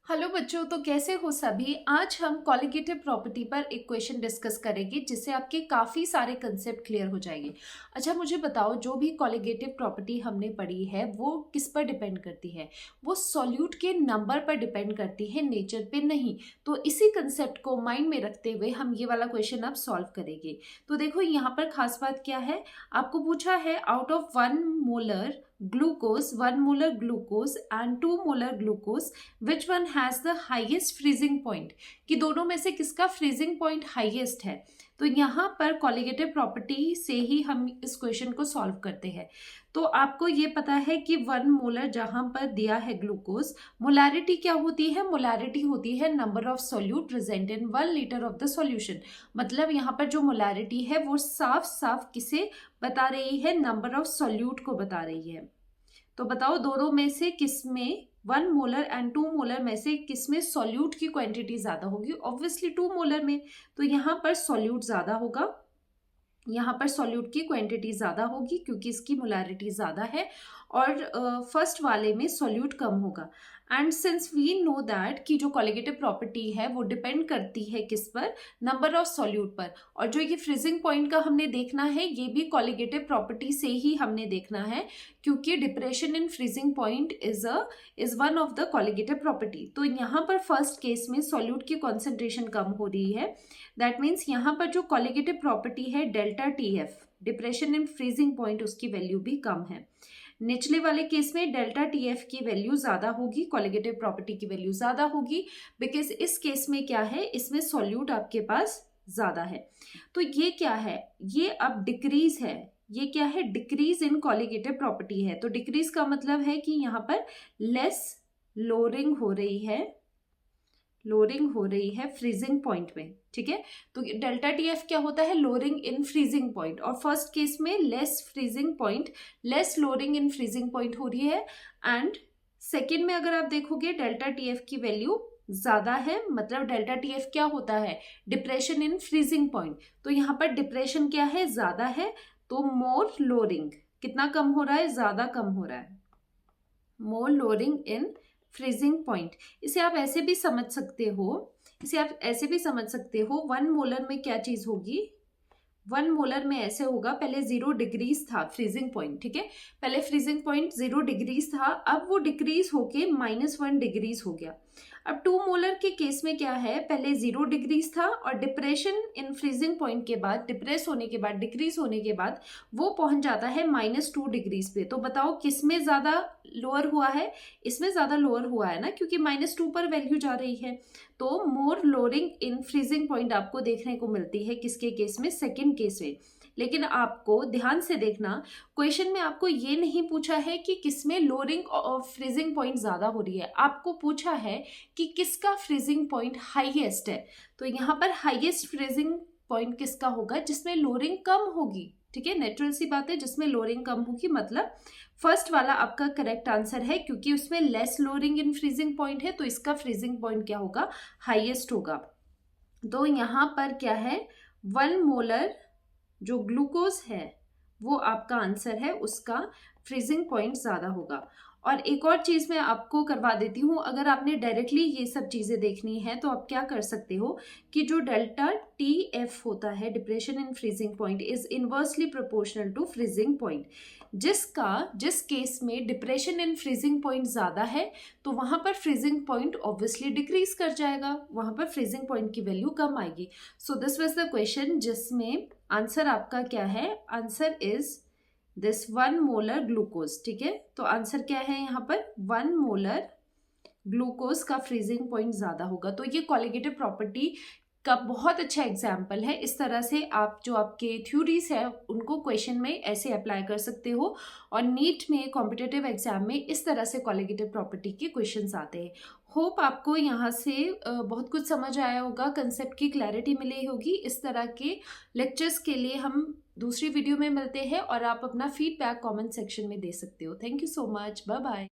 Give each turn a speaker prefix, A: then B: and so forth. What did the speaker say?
A: Hello बच्चों, तो कैसे हो सभी। आज हम कॉलिगेटिव प्रॉपर्टी पर एक क्वेश्चन डिस्कस करेंगे जिससे आपके काफ़ी सारे कंसेप्ट क्लियर हो जाएंगे। अच्छा, मुझे बताओ, जो भी कॉलिगेटिव प्रॉपर्टी हमने पढ़ी है वो किस पर डिपेंड करती है? वो सॉल्यूट के नंबर पर डिपेंड करती है, नेचर पे नहीं। तो इसी कंसेप्ट को माइंड में रखते हुए हम ये वाला क्वेश्चन अब सॉल्व करेंगे। तो देखो, यहाँ पर खास बात क्या है, आपको पूछा है out of 1 molar glucose and 2 molar glucose which one has the highest freezing point, कि दोनों में से किसका फ्रीजिंग पॉइंट हाईएस्ट है। तो यहाँ पर कॉलिगेटिव प्रॉपर्टी से ही हम इस क्वेश्चन को सॉल्व करते हैं। तो आपको ये पता है कि 1 मोलर जहां पर दिया है ग्लूकोज, मोलैरिटी क्या होती है? मोलैरिटी होती है number of solute present in 1 litre of the solution. मतलब यहाँ पर जो मोलैरिटी है वो साफ साफ किसे बता रही है? नंबर ऑफ सोल्यूट को बता रही है। तो बताओ, दोनों में से किस में 1 मोलर एंड 2 मोलर में से किस में सॉल्यूट की क्वांटिटी ज्यादा होगी? ऑब्वियसली 2 मोलर में। तो यहाँ पर सॉल्यूट ज्यादा होगा, यहाँ पर सॉल्यूट की क्वांटिटी ज्यादा होगी क्योंकि इसकी मोलैरिटी ज्यादा है, और फर्स्ट वाले में सॉल्यूट कम होगा। And since we know that कि जो कॉलिगेटिव प्रॉपर्टी है वो डिपेंड करती है किस पर? नंबर ऑफ सॉल्यूट पर। और जो ये फ्रीजिंग पॉइंट का हमने देखना है ये भी कॉलिगेटिव प्रॉपर्टी से ही हमने देखना है, क्योंकि depression in freezing point is one of the colligative property. तो यहाँ पर फर्स्ट केस में सॉल्यूट की कॉन्सेंट्रेशन कम हो रही है। दैट मीन्स यहाँ पर जो कॉलिगेटिव प्रॉपर्टी है delta TF, depression in freezing point, उसकी वैल्यू भी कम है। निचले वाले केस में डेल्टा टीएफ की वैल्यू ज्यादा होगी, कॉलिगेटिव प्रॉपर्टी की वैल्यू ज्यादा होगी, बिकॉज इस केस में क्या है, इसमें सॉल्यूट आपके पास ज्यादा है। तो ये क्या है? ये अब डिक्रीज है। ये क्या है? डिक्रीज इन कॉलिगेटिव प्रॉपर्टी है। तो डिक्रीज का मतलब है कि यहाँ पर लेस लोअरिंग हो रही है, लोअरिंग हो रही है फ्रीजिंग पॉइंट में। ठीक है, तो डेल्टा टीएफ क्या होता है? Lowering in freezing point. और फर्स्ट केस में less freezing point, less lowering in freezing point हो रही है। एंड सेकेंड में अगर आप देखोगे डेल्टा टीएफ की वैल्यू ज्यादा है, मतलब डेल्टा टीएफ क्या होता है? Depression in freezing point. तो यहाँ पर डिप्रेशन क्या है? ज्यादा है। तो मोर लोअरिंग, कितना कम हो रहा है? ज्यादा कम हो रहा है। मोर लोअरिंग इन फ्रीजिंग पॉइंट। इसे आप ऐसे भी समझ सकते हो, इसे आप ऐसे भी समझ सकते हो, 1 मोलर में क्या चीज होगी? 1 मोलर में ऐसे होगा, पहले 0 डिग्रीज था फ्रीजिंग पॉइंट। ठीक है, पहले फ्रीजिंग पॉइंट 0 डिग्रीज था, अब वो डिक्रीज होके -1 डिग्रीज हो गया। अब 2 मोलर के केस में क्या है? पहले 0 डिग्रीज था और डिप्रेशन इन फ्रीजिंग पॉइंट के बाद, डिप्रेस होने के बाद, डिक्रीज होने के बाद वो पहुंच जाता है -2 डिग्रीज पे। तो बताओ किस में ज्यादा लोअर हुआ है? इसमें ज्यादा लोअर हुआ है ना, क्योंकि -2 पर वैल्यू जा रही है। तो मोर लोअरिंग इन फ्रीजिंग पॉइंट आपको देखने को मिलती है किसके केस में? सेकेंड केस में। लेकिन आपको ध्यान से देखना, क्वेश्चन में आपको ये नहीं पूछा है कि किसमें लोअरिंग और फ्रीजिंग पॉइंट ज्यादा हो रही है, आपको पूछा है कि किसका फ्रीजिंग पॉइंट हाईएस्ट है। तो यहाँ पर हाईएस्ट फ्रीजिंग पॉइंट किसका होगा? जिसमें लोअरिंग कम होगी। ठीक है, नेचुरल सी बात है, जिसमें लोअरिंग कम होगी, मतलब फर्स्ट वाला आपका करेक्ट आंसर है, क्योंकि उसमें less lowering in freezing point है, तो इसका फ्रीजिंग पॉइंट क्या होगा? हाईएस्ट होगा। तो यहाँ पर क्या है? 1 मोलर जो ग्लूकोज है वो आपका आंसर है, उसका फ्रीजिंग पॉइंट ज्यादा होगा। और एक और चीज मैं आपको करवा देती हूँ, अगर आपने डायरेक्टली ये सब चीजें देखनी है तो आप क्या कर सकते हो कि जो डेल्टा टी एफ होता है, depression in freezing point, is inversely proportional to freezing point. जिस केस में डिप्रेशन इन फ्रीजिंग पॉइंट ज्यादा है तो वहां पर फ्रीजिंग पॉइंट ऑब्वियसली डिक्रीज कर जाएगा, वहां पर फ्रीजिंग पॉइंट की वैल्यू कम आएगी। So this was the question जिसमें आंसर आपका क्या है? Answer is this 1 molar glucose. ठीक है, तो आंसर क्या है यहाँ पर? 1 मोलर ग्लूकोज का फ्रीजिंग पॉइंट ज्यादा होगा। तो ये कॉलिगेटिव प्रॉपर्टी का बहुत अच्छा एग्जाम्पल है। इस तरह से आप जो आपके थ्योरीज है उनको क्वेश्चन में ऐसे अप्लाई कर सकते हो, और नीट में कॉम्पिटिटिव एग्जाम में इस तरह से कॉलिगेटिव प्रॉपर्टी के क्वेश्चंस आते हैं। होप आपको यहाँ से बहुत कुछ समझ आया होगा, कंसेप्ट की क्लैरिटी मिली होगी। इस तरह के लेक्चर्स के लिए हम दूसरी वीडियो में मिलते हैं, और आप अपना फीडबैक कमेंट सेक्शन में दे सकते हो। Thank you so much, bye bye.